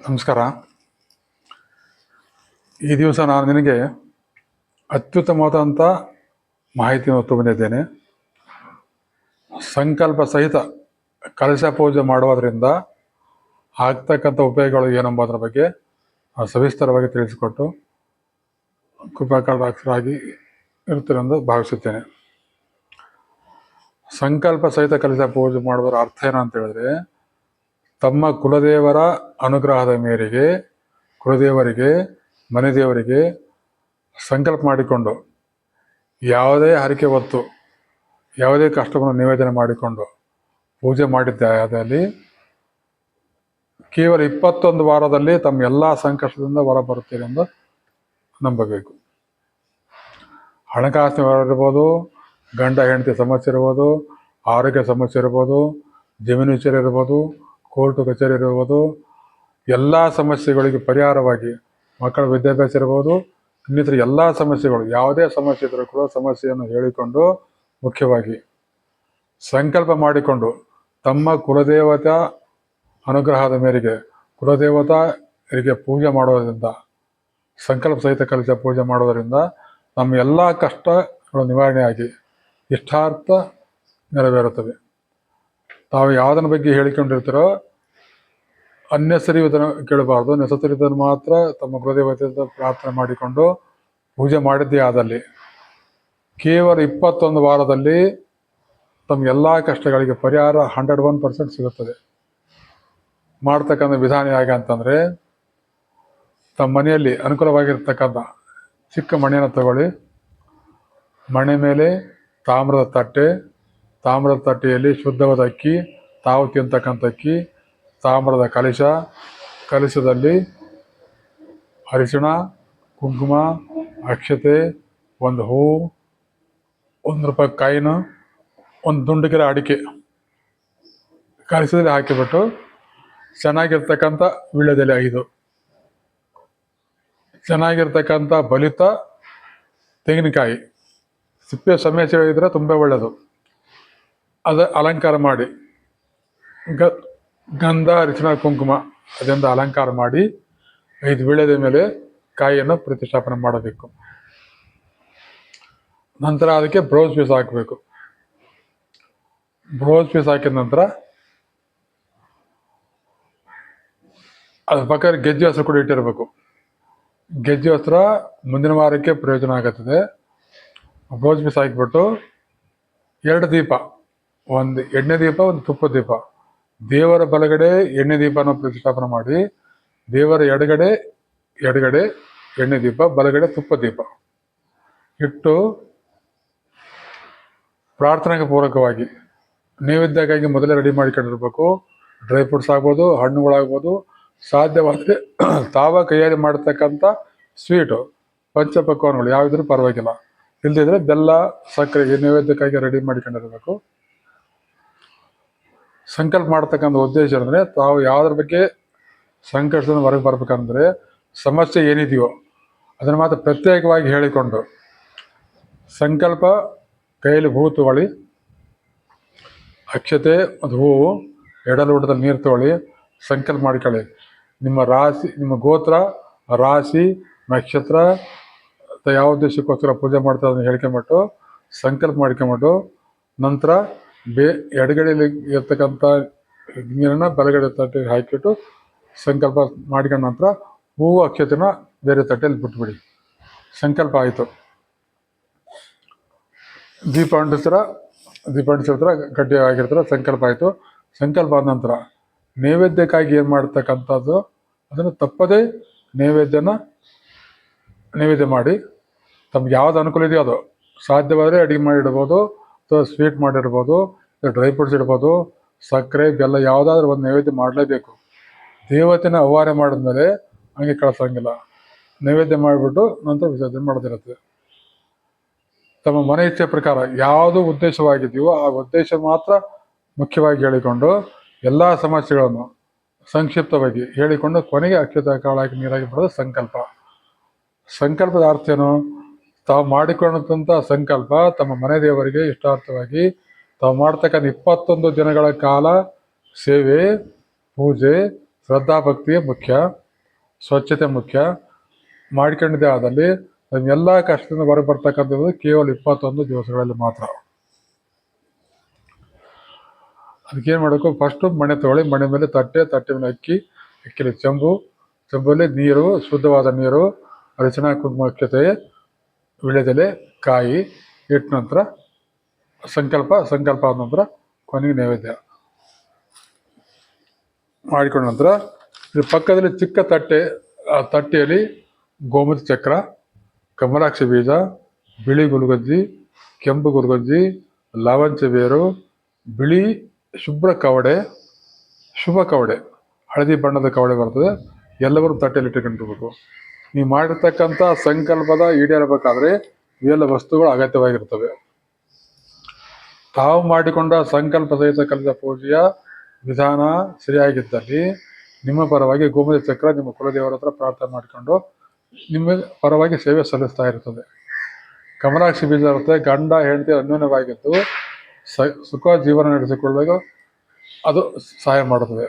ನಮಸ್ಕಾರ. ಈ ದಿವಸ ನಾನು ನಿನಗೆ ಅತ್ಯುತ್ತಮವಾದಂಥ ಮಾಹಿತಿಯನ್ನು ಹೊತ್ತು ಬಂದಿದ್ದೇನೆ. ಸಂಕಲ್ಪ ಸಹಿತ ಕಲಶ ಪೂಜೆ ಮಾಡುವುದರಿಂದ ಆಗ್ತಕ್ಕಂಥ ಉಪಯೋಗಗಳು ಏನೆಂಬುದರ ಬಗ್ಗೆ ಸವಿಸ್ತರವಾಗಿ ತಿಳಿಸಿಕೊಟ್ಟು ಕೃಪಾಕಟಾಕ್ಷರಾಗಿ ಇರುತ್ತೇನೆ ಎಂದು ಭಾವಿಸುತ್ತೇನೆ. ಸಂಕಲ್ಪ ಸಹಿತ ಕಲಶ ಪೂಜೆ ಮಾಡುವುದರ ಅರ್ಥ ಏನು ಅಂತ ಹೇಳಿದ್ರೆ, ತಮ್ಮ ಕುಲದೇವರ ಅನುಗ್ರಹದ ಮೇರೆಗೆ ಕುಲದೇವರಿಗೆ ಮನೆ ದೇವರಿಗೆ ಸಂಕಲ್ಪ ಮಾಡಿಕೊಂಡು ಯಾವುದೇ ಹರಕೆ ಹೊತ್ತು ಯಾವುದೇ ಕಷ್ಟವನ್ನು ನಿವೇದನೆ ಮಾಡಿಕೊಂಡು ಪೂಜೆ ಮಾಡಿದ್ದಾದಲ್ಲಿ ಕೇವಲ 21 ವಾರದಲ್ಲಿ ತಮ್ಮ ಎಲ್ಲ ಸಂಕಷ್ಟದಿಂದ ಹೊರ ಬರುತ್ತೀರಿ ಎಂದು ನಂಬಬೇಕು. ಹಣಕಾಸಿನ ವ್ಯವಹಾರ ಇರ್ಬೋದು, ಗಂಡ ಹೆಂಡತಿ ಸಮಸ್ಯೆ ಇರ್ಬೋದು, ಆರೋಗ್ಯ ಸಮಸ್ಯೆ ಇರ್ಬೋದು, ಜಮೀನು ವಿಚಾರ ಇರ್ಬೋದು, ಕೋರ್ಟು ಕಚೇರಿ ಇರ್ಬೋದು, ಎಲ್ಲ ಸಮಸ್ಯೆಗಳಿಗೆ ಪರಿಹಾರವಾಗಿ ಮಕ್ಕಳ ವಿದ್ಯಾಭ್ಯಾಸ ಇರ್ಬೋದು, ಇನ್ನಿತರ ಎಲ್ಲ ಸಮಸ್ಯೆಗಳು ಯಾವುದೇ ಸಮಸ್ಯೆ ಇದ್ದರೂ ಕೂಡ ಸಮಸ್ಯೆಯನ್ನು ಹೇಳಿಕೊಂಡು ಮುಖ್ಯವಾಗಿ ಸಂಕಲ್ಪ ಮಾಡಿಕೊಂಡು ತಮ್ಮ ಕುಲದೇವತಾ ಅನುಗ್ರಹದ ಮೇರೆಗೆ ಕುಲದೇವತೆಯರಿಗೆ ಪೂಜೆ ಮಾಡೋದರಿಂದ, ಸಂಕಲ್ಪ ಸಹಿತ ಕಲಶ ಪೂಜೆ ಮಾಡೋದರಿಂದ ನಮ್ಮ ಎಲ್ಲ ಕಷ್ಟಗಳು ನಿವಾರಣೆಯಾಗಿ ಇಷ್ಟಾರ್ಥ ನೆರವೇರುತ್ತವೆ. ತಾವು ಯಾವುದನ್ನ ಬಗ್ಗೆ ಹೇಳಿಕೊಂಡಿರ್ತಾರೋ ಅನ್ನೆಸರಿಯುವುದನ್ನು ಕೇಳಬಾರ್ದು. ನೆಸಸರಿಯುವುದನ್ನು ಮಾತ್ರ ತಮ್ಮ ಕುಲದೇವತೆಯಿಂದ ಪ್ರಾರ್ಥನೆ ಮಾಡಿಕೊಂಡು ಪೂಜೆ ಮಾಡಿದ್ದೇ ಆದಲ್ಲಿ ಕೇವಲ 21 ವಾರದಲ್ಲಿ ತಮ್ಮ ಎಲ್ಲ ಕಷ್ಟಗಳಿಗೆ ಪರಿಹಾರ 101% ಸಿಗುತ್ತದೆ. ಮಾಡ್ತಕ್ಕಂಥ ವಿಧಾನ ಹೇಗೆ ಅಂತಂದರೆ, ತಮ್ಮ ಮನೆಯಲ್ಲಿ ಅನುಕೂಲವಾಗಿರ್ತಕ್ಕಂಥ ಚಿಕ್ಕ ಮಣೆಯನ್ನು ತಗೊಳ್ಳಿ. ಮಣೆ ಮೇಲೆ ತಾಮ್ರದ ತಟ್ಟೆಯಲ್ಲಿ ಶುದ್ಧವಾದ ಅಕ್ಕಿ, ತಾವು ತಿಂತಕ್ಕಂಥ ಅಕ್ಕಿ, ತಾಮ್ರದ ಕಲಶದಲ್ಲಿ ಅರಿಶಿಣ, ಕುಂಕುಮ, ಅಕ್ಷತೆ, ಒಂದು ಹೂವು, ₹1 ಕಾಯಿನು, ಒಂದು ದುಂಡುಗಿರ ಅಡಿಕೆ ಕಲಶದಲ್ಲಿ ಹಾಕಿಬಿಟ್ಟು ಚೆನ್ನಾಗಿರ್ತಕ್ಕಂಥ ವೀಳ್ಯದೆಲೆ 5, ಚೆನ್ನಾಗಿರ್ತಕ್ಕಂಥ ಬಲಿತ ತೆಂಗಿನಕಾಯಿ, ಸಿಪ್ಪೆ ಸಮಸ್ಯೆ ಇದ್ರೆ ತುಂಬ ಒಳ್ಳೆಯದು, ಅದು ಅಲಂಕಾರ ಮಾಡಿ ಗಂಧ, ಅರಿಶಿಣ, ಕುಂಕುಮ ಅದರಿಂದ ಅಲಂಕಾರ ಮಾಡಿ 5 ವೀಳ್ಯದ ಮೇಲೆ ಕಾಯಿಯನ್ನು ಪ್ರತಿಷ್ಠಾಪನೆ ಮಾಡಬೇಕು. ನಂತರ ಅದಕ್ಕೆ ಬ್ರೌಸ್ ಪೀಸ್ ಹಾಕಬೇಕು. ಬ್ರೌಸ್ ಪೀಸ್ ಹಾಕಿದ ನಂತರ ಅದ್ರ ಪಕ್ಕ ಗೆಜ್ಜೆ ವಸ್ತ್ರ ಕೂಡ ಇಟ್ಟಿರಬೇಕು. ಗೆಜ್ಜೆ ವಸ್ತ್ರ ಮುಂದಿನ ವಾರಕ್ಕೆ ಪ್ರಯೋಜನ ಆಗುತ್ತದೆ. ಬ್ರೌಸ್ ಪೀಸ್ ಹಾಕಿಬಿಟ್ಟು 2 ದೀಪ, ಒಂದು ಎಣ್ಣೆ ದೀಪ, ಒಂದು ತುಪ್ಪದ ದೀಪ, ದೇವರ ಬಲಗಡೆ ಎಣ್ಣೆ ದೀಪನ ಪ್ರತಿಷ್ಠಾಪನೆ ಮಾಡಿ, ದೇವರ ಎಡಗಡೆ ಎಣ್ಣೆ ದೀಪ, ಬಲಗಡೆ ತುಪ್ಪ ದೀಪ ಇಟ್ಟು ಪ್ರಾರ್ಥನೆಗೆ ಪೂರಕವಾಗಿ ನೈವೇದ್ಯಕ್ಕಾಗಿ ಮೊದಲೇ ರೆಡಿ ಮಾಡಿಕೊಂಡಿರ್ಬೇಕು. ಡ್ರೈ ಫ್ರೂಟ್ಸ್ ಆಗ್ಬೋದು, ಹಣ್ಣುಗಳಾಗ್ಬೋದು, ಸಾಧ್ಯವಾದರೆ ತಾವ ಕೈಯಲ್ಲಿ ಮಾಡತಕ್ಕಂಥ ಸ್ವೀಟು ಪಂಚಪಕ್ವಾನಗಳು ಯಾವುದಿದ್ರೂ ಪರವಾಗಿಲ್ಲ. ಇಲ್ಲದಿದ್ರೆ ಬೆಲ್ಲ, ಸಕ್ಕರೆ ನೈವೇದ್ಯಕ್ಕಾಗಿ ರೆಡಿ ಮಾಡಿಕೊಂಡಿರಬೇಕು. ಸಂಕಲ್ಪ ಮಾಡ್ತಕ್ಕಂಥ ಉದ್ದೇಶ ಅಂದರೆ, ತಾವು ಯಾವುದ್ರ ಬಗ್ಗೆ ಸಂಕಷ್ಟದಿಂದ ಹೊರಗೆ ಬರ್ಬೇಕಂದ್ರೆ ಸಮಸ್ಯೆ ಏನಿದೆಯೋ ಅದನ್ನು ಮಾತ್ರ ಪ್ರತ್ಯೇಕವಾಗಿ ಹೇಳಿಕೊಂಡು ಸಂಕಲ್ಪ ಕೈಯಲ್ಲಿ ಹೂವು ತಗೊಳ್ಳಿ, ಅಕ್ಷತೆ ಒಂದು ಹೂವು, ಎಡಲೋಟದಲ್ಲಿ ನೀರು ತಗೊಳ್ಳಿ, ಸಂಕಲ್ಪ ಮಾಡಿಕೊಳ್ಳಿ. ನಿಮ್ಮ ರಾಶಿ, ನಿಮ್ಮ ಗೋತ್ರ, ರಾಶಿ, ನಕ್ಷತ್ರ ಯಾವ ಉದ್ದೇಶಕ್ಕೋಸ್ಕರ ಪೂಜೆ ಮಾಡ್ತಾರೆ ಅದನ್ನು ಹೇಳ್ಕೊಂಬಿಟ್ಟು ಸಂಕಲ್ಪ ಮಾಡ್ಕೊಂಬಿಟ್ಟು ನಂತರ ಎಡಗಡೆಯಲ್ಲಿ ಇರ್ತಕ್ಕಂಥ ನೀರನ್ನು ಬಲಗಡೆ ತಟ್ಟೆಗೆ ಹಾಕಿಬಿಟ್ಟು ಸಂಕಲ್ಪ ಮಾಡ್ಕೊಂಡ ನಂತರ ಹೂವು ಅಕ್ಷತೆನ ಬೇರೆ ತಟ್ಟೆಯಲ್ಲಿ ಬಿಟ್ಬಿಡಿ. ಸಂಕಲ್ಪ ಆಯಿತು. ದೀಪ ಅಂಟಿಸಿರ್ತಾರೆ, ಗಡ್ಡೆ ಆಗಿರ್ತಾರೆ, ಸಂಕಲ್ಪ ಆಯಿತು. ಸಂಕಲ್ಪ ಆದ ನಂತರ ನೈವೇದ್ಯಕ್ಕಾಗಿ ಏನು ಮಾಡ್ತಕ್ಕಂಥದ್ದು ಅದನ್ನು ತಪ್ಪದೇ ನೈವೇದ್ಯ ಮಾಡಿ, ತಮ್ಗೆ ಯಾವ್ದು ಅನುಕೂಲ ಇದೆಯೋ ಅದು ಸಾಧ್ಯವಾದರೆ ಅಡುಗೆ ಮಾಡಿ ಇಡ್ಬೋದು, ಅಥವಾ ಸ್ವೀಟ್ ಮಾಡಿರ್ಬೋದು, ಡ್ರೈ ಫ್ರೂಟ್ಸ್ ಇಡ್ಬೋದು, ಸಕ್ಕರೆ, ಬೆಲ್ಲ ಯಾವುದಾದ್ರೂ ಒಂದು ನೈವೇದ್ಯ ಮಾಡಲೇಬೇಕು. ದೇವತೆನ ಅವ್ವಾರ ಮಾಡಿದ್ಮೇಲೆ ಹಂಗೆ ಕಳಿಸೋಂಗಿಲ್ಲ. ನೈವೇದ್ಯ ಮಾಡಿಬಿಟ್ಟು ನಂತರ ವಿಸರ್ಜನೆ ಮಾಡೋದಿರುತ್ತೆ. ತಮ್ಮ ಮನೆ ಇಚ್ಛೆ ಪ್ರಕಾರ ಯಾವುದು ಉದ್ದೇಶವಾಗಿದೆಯೋ ಆ ಉದ್ದೇಶ ಮಾತ್ರ ಮುಖ್ಯವಾಗಿ ಹೇಳಿಕೊಂಡು ಎಲ್ಲ ಸಮಸ್ಯೆಗಳನ್ನು ಸಂಕ್ಷಿಪ್ತವಾಗಿ ಹೇಳಿಕೊಂಡು ಕೊನೆಗೆ ಅಕ್ಷತೆ ಕಾಳಾಗಿ ನೀರಾಗಿ ಬರೋದು ಸಂಕಲ್ಪ. ಸಂಕಲ್ಪದ ಅರ್ಥ ಏನು? ತಾವು ಮಾಡಿಕೊಂಡಂಥ ಸಂಕಲ್ಪ ತಮ್ಮ ಮನೆ ದೇವರಿಗೆ ಇಷ್ಟಾರ್ಥವಾಗಿ ತಾವು ಮಾಡ್ತಕ್ಕಂಥ 21 ದಿನಗಳ ಕಾಲ ಸೇವೆ, ಪೂಜೆ, ಶ್ರದ್ಧಾಭಕ್ತಿಯೇ ಮುಖ್ಯ, ಸ್ವಚ್ಛತೆ ಮುಖ್ಯ. ಮಾಡ್ಕೊಂಡಿದ್ದೇ ಆದಲ್ಲಿ ನಮ್ಮೆಲ್ಲ ಕಷ್ಟದಿಂದ ಹೊರಗೆ ಬರ್ತಕ್ಕಂಥದ್ದು ಕೇವಲ 21 ದಿವಸಗಳಲ್ಲಿ ಮಾತ್ರ. ಅದಕ್ಕೇನು ಮಾಡಬೇಕು, ಫಸ್ಟು ಮಣೆ ತೊಗೊಳ್ಳಿ, ಮಣೆ ಮೇಲೆ ತಟ್ಟೆ ಮೇಲೆ ಅಕ್ಕಿಲಿ ಚೆಂಬಲ್ಲಿ ನೀರು, ಶುದ್ಧವಾದ ನೀರು, ಅರಿಶಿಣ ಕುಂಕುಮಕ್ಕೆ ವಿಳ್ಯದೆಲೆ ಕಾಯಿ ಇಟ್ಟ ನಂತರ ಸಂಕಲ್ಪ ಆದ ನಂತರ ಕೊನೆಗೆ ನೈವೇದ್ಯ ಮಾಡಿಕೊಂಡ ನಂತರ ಪಕ್ಕದಲ್ಲಿ ಚಿಕ್ಕ ತಟ್ಟೆ, ಆ ತಟ್ಟೆಯಲ್ಲಿ ಗೋಮತಿ ಚಕ್ರ, ಕಮಲಾಕ್ಷಿ ಬೀಜ, ಬಿಳಿ ಗುಲ್ಗಂಜಿ, ಕೆಂಪು ಗುಲ್ಗಂಜಿ, ಲವಂಚ ಬೇರು, ಬಿಳಿ ಶುಭ್ರ ಕವಡೆ, ಶುಭ ಕವಡೆ, ಹಳದಿ ಬಣ್ಣದ ಕವಡೆ ಬರ್ತದೆ, ಎಲ್ಲವರು ತಟ್ಟೆಯಲ್ಲಿ ಇಟ್ಟುಕೊಂಡಿರ್ಬೇಕು. ನೀವು ಮಾಡಿರ್ತಕ್ಕಂಥ ಸಂಕಲ್ಪದ ಈಡೇರಬೇಕಾದ್ರೆ ಇವೆಲ್ಲ ವಸ್ತುಗಳು ಅಗತ್ಯವಾಗಿರ್ತವೆ. ತಾವು ಮಾಡಿಕೊಂಡ ಸಂಕಲ್ಪ ಸಹಿತ ಕಲಿತ ಪೂಜೆಯ ವಿಧಾನ ಸರಿಯಾಗಿದ್ದಲ್ಲಿ ನಿಮ್ಮ ಪರವಾಗಿ ಗೋಮತಿ ಚಕ್ರ ನಿಮ್ಮ ಕುಲದೇವರ ಹತ್ರ ಪ್ರಾರ್ಥನೆ ಮಾಡಿಕೊಂಡು ನಿಮ್ಮ ಪರವಾಗಿ ಸೇವೆ ಸಲ್ಲಿಸ್ತಾ ಇರ್ತದೆ. ಕಮಲಾಕ್ಷಿ ಬೀಜ ಇರುತ್ತೆ, ಗಂಡ ಹೆಂಡತಿ ಅನ್ಯೋನ್ಯವಾಗಿದ್ದು ಸುಖ ಜೀವನ ನಡೆಸಿಕೊಳ್ಳಲು ಅದು ಸಹಾಯ ಮಾಡುತ್ತದೆ.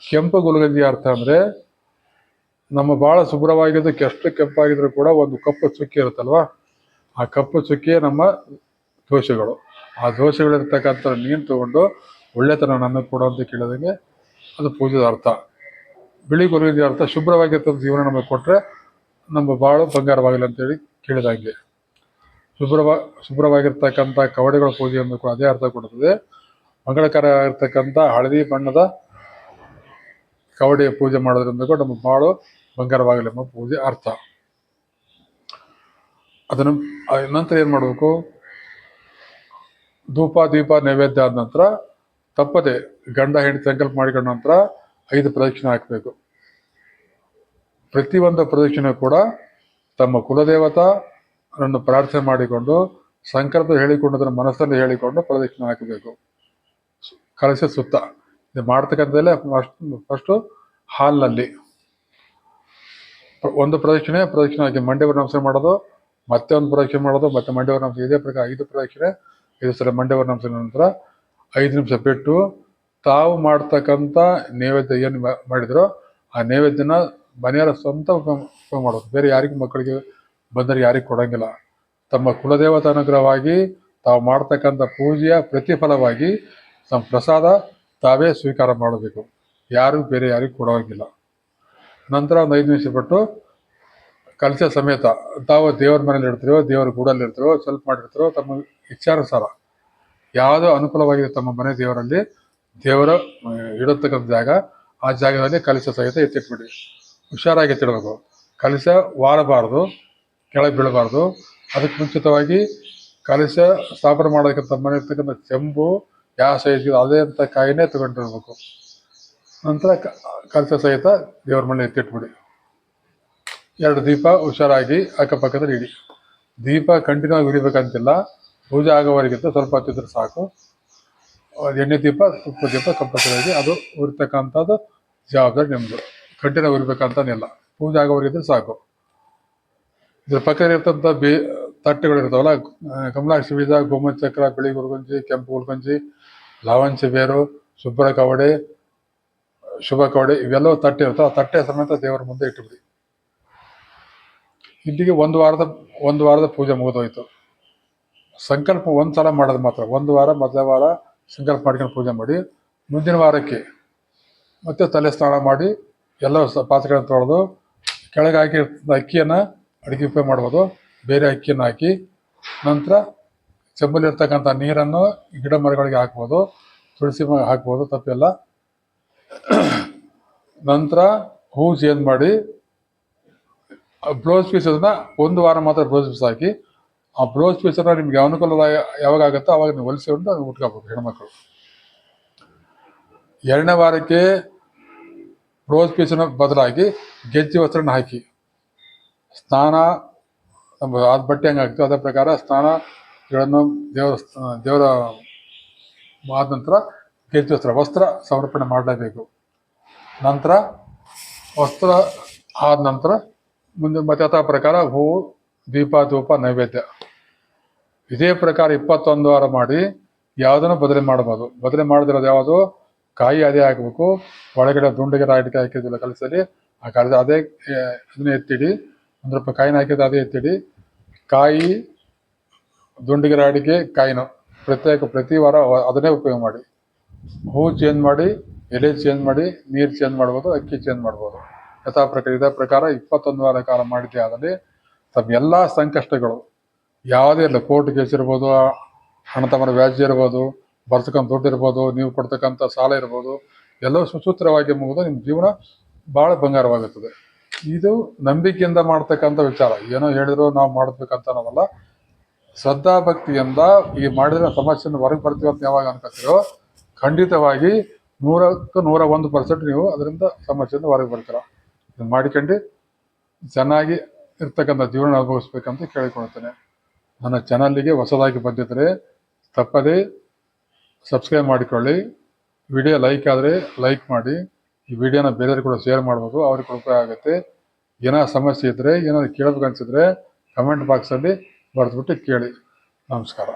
ಕೆಂಪು ಗುಲ್ಗಂಜಿ ಅರ್ಥ ಅಂದರೆ ನಮ್ಮ ಭಾಳ ಶುಭ್ರವಾಗಿದ್ದು ಎಷ್ಟು ಕೆಂಪಾಗಿದ್ರು ಕೂಡ ಒಂದು ಕಪ್ಪು ಚುಕ್ಕಿ ಇರುತ್ತಲ್ವ, ಆ ಕಪ್ಪು ಚುಕ್ಕಿಯೇ ನಮ್ಮ ದೋಷಗಳು. ಆ ದೋಷಗಳಿರ್ತಕ್ಕಂಥ ನೀರು ತಗೊಂಡು ಒಳ್ಳೆತನ ನನಗೆ ಕೊಡು ಅಂತ ಕೇಳಿದಂಗೆ ಅದು ಪೂಜೆದ ಅರ್ಥ. ಬಿಳಿ ಗುಲ್ಗಂಜಿ ಅರ್ಥ ಶುಭ್ರವಾಗಿರ್ತಕ್ಕಂಥ ಜೀವನ ನಮಗೆ ಕೊಟ್ಟರೆ ನಮ್ಮ ಬಾಳು ಬಂಗಾರವಾಗಲಿ ಅಂತೇಳಿ ಕೇಳಿದಂಗೆ. ಶುಭ್ರವಾಗಿರ್ತಕ್ಕಂಥ ಕವಡೆಗಳ ಪೂಜೆಯನ್ನು ಕೂಡ ಅದೇ ಅರ್ಥ ಕೊಡುತ್ತದೆ. ಮಂಗಳಕರ ಆಗಿರ್ತಕ್ಕಂಥ ಹಳದಿ ಬಣ್ಣದ ಕವಡೆಯ ಪೂಜೆ ಮಾಡೋದ್ರಿಂದ ಕೂಡ ನಮ್ಮ ಬಾಳು ಬಂಗಾರವಾಗಲಿ ಎಂಬ ಪೂಜೆ ಅರ್ಥ. ಅದನ್ನು ನಂತರ ಏನು ಮಾಡಬೇಕು, ಧೂಪ ದೀಪ ನೈವೇದ್ಯ ಆದ ನಂತರ ತಪ್ಪದೆ ಗಂಡ ಹೆಂಡತಿ ಸಂಕಲ್ಪ ಮಾಡಿಕೊಂಡ ನಂತರ 5 ಪ್ರದಕ್ಷಿಣೆ ಹಾಕಬೇಕು. ಪ್ರತಿಯೊಂದು ಪ್ರದಕ್ಷಿಣೆ ಕೂಡ ತಮ್ಮ ಕುಲದೇವತರನ್ನು ಪ್ರಾರ್ಥನೆ ಮಾಡಿಕೊಂಡು ಸಂಕಲ್ಪ ಹೇಳಿಕೊಂಡದನ್ನು ಮನಸ್ಸಲ್ಲಿ ಹೇಳಿಕೊಂಡು ಪ್ರದಕ್ಷಿಣೆ ಹಾಕಬೇಕು. ಕಲಶ ಸುತ್ತ ಇದು ಮಾಡ್ತಕ್ಕಂಥದ್ದಲ್ಲೇ ಫಸ್ಟು ಹಾಲ್ನಲ್ಲಿ ಒಂದು ಪ್ರದಕ್ಷಿಣೆ ಹಾಕಿ ಮಂಡ್ಯವ್ರ ನಮಸ್ಕಾರ ಮಾಡೋದು, ಮತ್ತೆ ಒಂದು ಪ್ರದಕ್ಷಿಣೆ ಮಾಡೋದು, ಮತ್ತೆ ಮಂಡ್ಯವ್ರ ನಮಸ್ಕಾರ, ಇದೇ ಪ್ರಕಾರ 5 ಪ್ರದಕ್ಷಿಣೆ 5 ಸಲ ಮಂಡ್ಯವ್ರ ನಮಸ್ಕಾರ ನಂತರ 5 ನಿಮಿಷ ಬಿಟ್ಟು ತಾವು ಮಾಡ್ತಕ್ಕಂಥ ನೈವೇದ್ಯ ಏನು ಮಾಡಿದ್ರೋ ಆ ನೈವೇದ್ಯನ ಮನೆಯವರ ಸ್ವಂತ ಉಪಯೋಗ ಮಾಡೋದು. ಬೇರೆ ಯಾರಿಗೂ ಮಕ್ಕಳಿಗೆ ಬಂದರೆ ಯಾರಿಗೂ ಕೊಡೋಂಗಿಲ್ಲ. ತಮ್ಮ ಕುಲದೇವತ ಅನುಗ್ರಹವಾಗಿ ತಾವು ಮಾಡ್ತಕ್ಕಂಥ ಪೂಜೆಯ ಪ್ರತಿಫಲವಾಗಿ ತಮ್ಮ ಪ್ರಸಾದ ತಾವೇ ಸ್ವೀಕಾರ ಮಾಡಬೇಕು, ಯಾರು ಬೇರೆ ಯಾರಿಗೂ ಕೊಡೋಂಗಿಲ್ಲ. ನಂತರ ಒಂದು 5 ನಿಮಿಷ ಬಿಟ್ಟು ಕಲಶ ಸಮೇತ ತಾವು ದೇವ್ರ ಮನೇಲಿ ಇರ್ತೀರೋ, ದೇವರ ಗೂಡಲ್ಲಿ ಇರ್ತೀರೋ, ಸ್ವಲ್ಪ ಮಾಡಿರ್ತೀರೋ, ತಮ್ಮ ಇಚ್ಛಾನುಸಾರ ಯಾವುದೋ ಅನುಕೂಲವಾಗಿದೆ ತಮ್ಮ ಮನೆ ದೇವರಲ್ಲಿ ದೇವರ ಇಡತಕ್ಕಂಥ ಜಾಗ, ಆ ಜಾಗದಲ್ಲಿ ಕಲಶ ಸಹಿತ ಎತ್ತಿಟ್ಬಿಡಿ. ಹುಷಾರಾಗಿ ಎತ್ತಿಡಬೇಕು. ಕಲಶ ವಾರಬಾರ್ದು, ಕೆಳಗೆ ಬೀಳಬಾರ್ದು. ಅದಕ್ಕೆ ಮುಂಚಿತವಾಗಿ ಕಲಶ ಸ್ಥಾಪನೆ ಮಾಡೋದಕ್ಕೆ ತಮ್ಮ ಮನೆ ಇರ್ತಕ್ಕಂಥ ಚೆಂಬು ಯಾವ ಸೈಜ್ ಅದೇ ಅಂತ ಕಾಯಿನೇ ತಗೊಂಡಿರ್ಬೇಕು. ನಂತರ ಕಲಶ ಸಹಿತ ದೇವ್ರ ಮನೆ ಎತ್ತಿಟ್ಬಿಡಿ. 2 ದೀಪ ಹುಷಾರಾಗಿ ಅಕ್ಕಪಕ್ಕದಲ್ಲಿ ಇಡಿ. ದೀಪ ಕಂಟಿನ್ಯೂ ಆಗಿ ಉರಿಬೇಕಂತಿಲ್ಲ, ಪೂಜೆ ಆಗೋವರೆಗಿಂತ ಸ್ವಲ್ಪ ಹತ್ತಿದ್ರೆ ಸಾಕು. ಎಣ್ಣೆ ದೀಪ, ತುಪ್ಪ ದೀಪ ಕಂಪಲ್ಸರಿಯಾಗಿ ಅದು ಉರಿತಕ್ಕಂಥದ್ದು ಜವಾಬ್ದಾರಿ ನಿಮ್ಮದು. ಕಂಟಿನ್ಯೂ ಉರಿಬೇಕಂತನಿಲ್ಲ, ಪೂಜೆ ಆಗೋವರೆಗಿದ್ರೆ ಸಾಕು. ಇದ್ರ ಪಕ್ಕದಲ್ಲಿ ಇರ್ತಂಥ ತಟ್ಟೆಗಳು ಇರ್ತಾವಲ್ಲ, ಕಮಲಾಕ್ಷಿ ಬೀಜ, ಗೋಮತಿ ಚಕ್ರ, ಬಿಳಿ ಗುಲ್ಗಂಜಿ, ಕೆಂಪು ಗುಲ್ಗಂಜಿ, ಲವಂಚ ಬೇರು, ಶುಭ್ರ ಕವಡೆ, ಶುಭ ಕವಡೆ ಇವೆಲ್ಲವೂ ತಟ್ಟೆ ಇರ್ತಾವೆ. ಆ ತಟ್ಟೆ ಸಮೇತ ದೇವರ ಮುಂದೆ ಇಟ್ಟುಬಿಡಿ. ಇಲ್ಲಿಗೆ ಒಂದು ವಾರದ ಪೂಜೆ ಮುಗಿದೋಯ್ತು. ಸಂಕಲ್ಪ ಒಂದು ಸಲ ಮಾಡೋದು ಮಾತ್ರ. 1 ವಾರ ಮೊದಲ ವಾರ ಸಂಕಲ್ಪ ಮಾಡ್ಕೊಂಡು ಪೂಜೆ ಮಾಡಿ, ಮುಂದಿನ ವಾರಕ್ಕೆ ಮತ್ತೆ ತಲೆ ಸ್ನಾನ ಮಾಡಿ ಎಲ್ಲ ಪಾತ್ರೆಗಳನ್ನು ತೊಳೆದು ಕೆಳಗೆ ಹಾಕಿ ಅಕ್ಕಿಯನ್ನು ಅಡುಗೆ ಉಪಯೋಗ ಮಾಡ್ಬೋದು. ಬೇರೆ ಅಕ್ಕಿಯನ್ನು ಹಾಕಿ ನಂತರ ಚೆಂಬಲ್ಲಿರ್ತಕ್ಕಂಥ ನೀರನ್ನು ಗಿಡ ಮರಗಳಿಗೆ ಹಾಕ್ಬೋದು, ತುಳಸಿ ಹಾಕ್ಬೋದು, ತಪ್ಪಿಲ್ಲ. ನಂತರ ಹೂವು ಚೇಂಜ್ ಮಾಡಿ ಬ್ಲೌಸ್ ಪೀಸ್ ಅದನ್ನ 1 ವಾರ ಮಾತ್ರ ಬ್ಲೌಸ್ ಪೀಸ್ ಹಾಕಿ, ಆ ಬ್ಲೌಸ್ ಪೀಸನ್ನು ನಿಮ್ಗೆ ಅನುಕೂಲ ಯಾವಾಗ ಆಗುತ್ತೋ ಅವಾಗ ನೀವು ಹೊಲಿಸಿಕೊಂಡು ಉಟ್ಕೋಬೇಕು ಹೆಣ್ಮಕ್ಳು. 2ನೇ ವಾರಕ್ಕೆ ಬ್ಲೌಸ್ ಪೀಸನ್ನು ಬದಲಾಗಿ ಗೆಜ್ಜೆ ವಸ್ತ್ರನ ಹಾಕಿ ಸ್ನಾನ, ನಮ್ಮ ಅದು ಬಟ್ಟೆ ಹೆಂಗೆ ಆಗ್ತದೆ ಅದೇ ಪ್ರಕಾರ ಸ್ನಾನಗಳನ್ನು ದೇವರ ಆದ ನಂತರ ಗೆಜ್ಜೆ ವಸ್ತ್ರ ಸಮರ್ಪಣೆ ಮಾಡಲೇಬೇಕು. ನಂತರ ವಸ್ತ್ರ ಆದ ನಂತರ ಮುಂದೆ ಮತ್ತೆ ಅಥ ಪ್ರಕಾರ ಹೂವು, ದೀಪ, ಧೂಪ, ನೈವೇದ್ಯ ಇದೇ ಪ್ರಕಾರ 21 ವಾರ ಮಾಡಿ ಯಾವುದನ್ನು ಬದಲಿ ಮಾಡ್ಬೋದು. ಬದಲಿ ಮಾಡದಿರೋದು ಯಾವುದು, ಕಾಯಿ ಅದೇ ಹಾಕಬೇಕು, ಒಳಗಡೆ ದುಂಡಿಗೆ ರಾಡಿಕೆ ಹಾಕಿದ್ವಿಲ್ಲ ಕಲಸಲ್ಲಿ ಆ ಕಲಸ ಅದೇ ಅದನ್ನ ಎತ್ತಿಡಿ. 1 ರೂಪಾಯಿ ಕಾಯಿನ ಹಾಕಿದ್ರೆ ಅದೇ ಎತ್ತಿಡಿ. ಕಾಯಿ, ದುಂಡಿಗೆ ರಾಡಿಕೆ, ಕಾಯಿನ ಪ್ರತಿ ವಾರ ಅದನ್ನೇ ಉಪಯೋಗ ಮಾಡಿ. ಹೂ ಚೇಂಜ್ ಮಾಡಿ, ಎಲೆ ಚೇಂಜ್ ಮಾಡಿ, ನೀರು ಚೇಂಜ್ ಮಾಡ್ಬೋದು, ಅಕ್ಕಿ ಚೇಂಜ್ ಮಾಡ್ಬೋದು. ಇದೇ ಪ್ರಕಾರ 21 ವಾರ ಕಾಲ ಮಾಡಿದ್ದೆ ಆದಲ್ಲಿ ತಮ್ಮ ಎಲ್ಲ ಸಂಕಷ್ಟಗಳು ಯಾವುದೇ ಇಲ್ಲ, ಕೋರ್ಟ್ ಕೇಸ್ ಇರ್ಬೋದು, ಹಣ ತಮ್ಮರ ವ್ಯಾಜ್ಯ ಇರ್ಬೋದು, ಬರ್ತಕ್ಕಂಥ ದುಡ್ಡು ಇರ್ಬೋದು, ನೀವು ಕೊಡ್ತಕ್ಕಂಥ ಸಾಲ ಇರ್ಬೋದು, ಎಲ್ಲವೂ ಸುಸೂತ್ರವಾಗಿ ಮುಗಿದು ನಿಮ್ಮ ಜೀವನ ಭಾಳ ಬಂಗಾರವಾಗುತ್ತದೆ. ಇದು ನಂಬಿಕೆಯಿಂದ ಮಾಡ್ತಕ್ಕಂಥ ವಿಚಾರ. ಏನೋ ಹೇಳಿದ್ರು ನಾವು ಮಾಡಬೇಕಂತ ಅನ್ನೋದಲ್ಲ. ಶ್ರದ್ಧಾ ಭಕ್ತಿಯಿಂದ ಈ ಮಾಡಿದ್ರೆ ಸಮಸ್ಯೆಯಿಂದ ಹೊರಗೆ ಬರ್ತೀವಿ ಅಂತ ಯಾವಾಗ ಅನ್ಕೋತೀರೋ ಖಂಡಿತವಾಗಿ 100ಕ್ಕೆ 101% ನೀವು ಅದರಿಂದ ಸಮಸ್ಯೆಯಿಂದ ಹೊರಗೆ ಬರ್ತೀರ. ಇದು ಮಾಡಿಕೊಂಡು ಚೆನ್ನಾಗಿ ಇರ್ತಕ್ಕಂಥ ಜೀವನ ಅನುಭವಿಸ್ಬೇಕಂತ ಕೇಳಿಕೊಳ್ತೇನೆ. ನನ್ನ ಚಾನಲ್ಗೆ ಹೊಸದಾಗಿ ಬಂದಿದ್ದರೆ ತಪ್ಪದೇ ಸಬ್ಸ್ಕ್ರೈಬ್ ಮಾಡಿಕೊಳ್ಳಿ. ವಿಡಿಯೋ ಲೈಕ್ ಆದರೆ ಲೈಕ್ ಮಾಡಿ. ಈ ವಿಡಿಯೋನ ಬೇರೆಯವ್ರಿಗೆ ಕೂಡ ಶೇರ್ ಮಾಡ್ಬೋದು, ಅವ್ರಿಗೆ ಕೂಡ ಉಪಯೋಗ ಆಗುತ್ತೆ. ಏನಾದ್ರು ಸಮಸ್ಯೆ ಇದ್ದರೆ, ಏನಾದ್ರು ಕೇಳಬೇಕು ಅನಿಸಿದ್ರೆ ಕಮೆಂಟ್ ಬಾಕ್ಸಲ್ಲಿ ಬರೆದ್ಬಿಟ್ಟು ಕೇಳಿ. ನಮಸ್ಕಾರ.